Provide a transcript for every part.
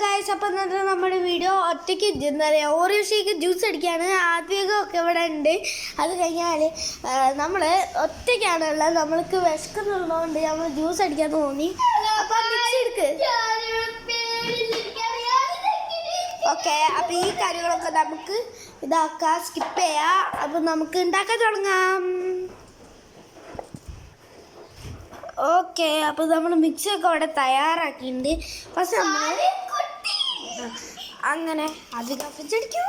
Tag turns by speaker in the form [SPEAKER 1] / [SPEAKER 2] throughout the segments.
[SPEAKER 1] Guys, അപ്പം എന്നിട്ട് നമ്മുടെ വീഡിയോ ഒറ്റയ്ക്ക് എന്താ പറയുക, ഓരോ ഷേക്ക് ജ്യൂസ് അടിക്കുകയാണ്. ആദ്യമൊക്കെ ഇവിടെ ഉണ്ട്. അത് കഴിഞ്ഞാൽ നമ്മൾ ഒറ്റയ്ക്കാണുള്ളത്. നമ്മൾക്ക് വിശക്കുന്നുള്ളതുകൊണ്ട് നമ്മൾ ജ്യൂസ് അടിക്കാൻ തോന്നി. അപ്പം മിക്സി എടുക്ക്. ഓക്കെ, അപ്പം ഈ കാര്യങ്ങളൊക്കെ നമുക്ക് ഇതാക്കാം, സ്കിപ്പ് ചെയ്യാം. അപ്പം നമുക്ക് ഉണ്ടാക്കാൻ തുടങ്ങാം. ഓക്കെ, അപ്പോൾ നമ്മൾ മിക്സിയൊക്കെ അവിടെ തയ്യാറാക്കിയിട്ടുണ്ട്. ഫസ്റ്റ് നമ്മൾ അങ്ങനെ അത് കപ്പിച്ചടിക്കും.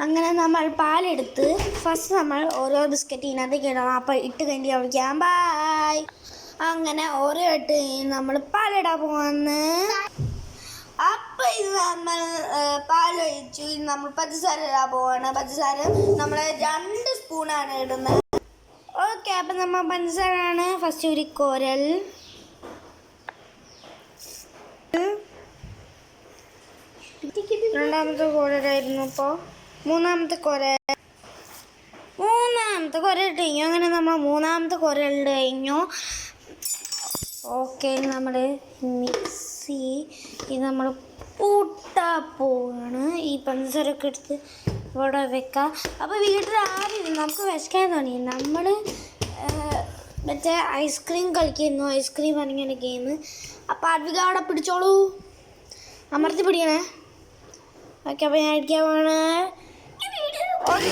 [SPEAKER 1] അങ്ങനെ നമ്മൾ പാലെടുത്ത് ഫസ്റ്റ് നമ്മൾ ഓരോ ബിസ്ക്കറ്റ് ഇതിനകത്തേക്ക് ഇടണം. അപ്പോൾ ഇട്ട് കഴിഞ്ഞ് കളിക്കാം. ബായ്. അങ്ങനെ ഓരോ ഇട്ട് നമ്മൾ പാലിടാൻ പോകുന്നു. അപ്പം ഇത് നമ്മൾ പാലൊഴിച്ചു. നമ്മൾ പഞ്ചസാര ഇടാൻ പോവാണ്. പഞ്ചസാര നമ്മൾ 2 സ്പൂണാണ് ഇടുന്നത്. ഓക്കെ, അപ്പം നമ്മൾ പഞ്ചസാരയാണ് ഫസ്റ്റ് ഒരു കോരൽ. രണ്ടാമത്തെ കോരലായിരുന്നു. ഇപ്പോൾ മൂന്നാമത്തെ കോര ഇട്ട് കഴിഞ്ഞു. അങ്ങനെ നമ്മൾ മൂന്നാമത്തെ കോരലിട്ട് കഴിഞ്ഞു. ഓക്കെ, നമ്മൾ മിക്സി ഇത് നമ്മൾ പൂട്ടാൻ പോവാണ്. ഈ പഞ്ചസാരൊക്കെ എടുത്ത് ഇവിടെ വെക്കാം. അപ്പോൾ വീട്ടിൽ ആരും നമുക്ക് വിശക്കാൻ തുടങ്ങി. നമ്മൾ മറ്റേ ഐസ്ക്രീം കളിക്കുന്നു. ഐസ്ക്രീം പറഞ്ഞ ഗെയിം. അപ്പോൾ അദ്വിക അവിടെ പിടിച്ചോളൂ, അമർത്തി പിടിക്കണേ. ഓക്കെ, അപ്പോൾ ഞാൻ അടിക്കാൻ പോവാണ്. 1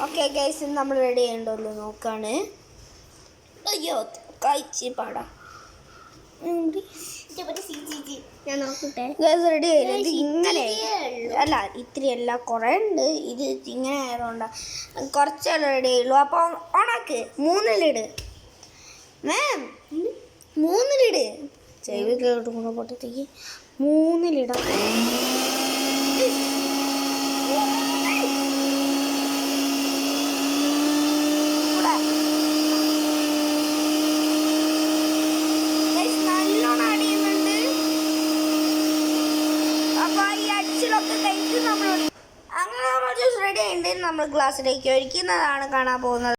[SPEAKER 1] ഓക്കെ ഗൈസ്, നമ്മൾ റെഡി ചെയ്യണ്ടല്ലോ നോക്കാണ്. അയ്യോ, കഴിച്ച് പാടാം.
[SPEAKER 2] ഞാൻ നോക്കട്ടെ.
[SPEAKER 1] ഗൈസ് റെഡി ആയില്ല. ഇത് ഇങ്ങനെ അല്ല, ഇത്തിരിയല്ല, കുറേ ഉണ്ട്. ഇത് ഇങ്ങനെ ആയതുകൊണ്ടാണ് കുറച്ചല്ലേ റെഡി ആയുള്ളൂ. അപ്പോൾ ഓണാക്ക്. 3-ലിട് മാം, 3-ലിട്. ചെവി കേട്ടുകൊണ്ട് പൊട്ടത്തേക്ക് 3-ലിടാം. അങ്ങനെ നമ്മൾ ജ്യൂസ് റെഡി ആയിട്ട് നമ്മൾ ഗ്ലാസ്സിലേക്ക് ഒഴിക്കുന്നതാണ് കാണാൻ പോകുന്നത്.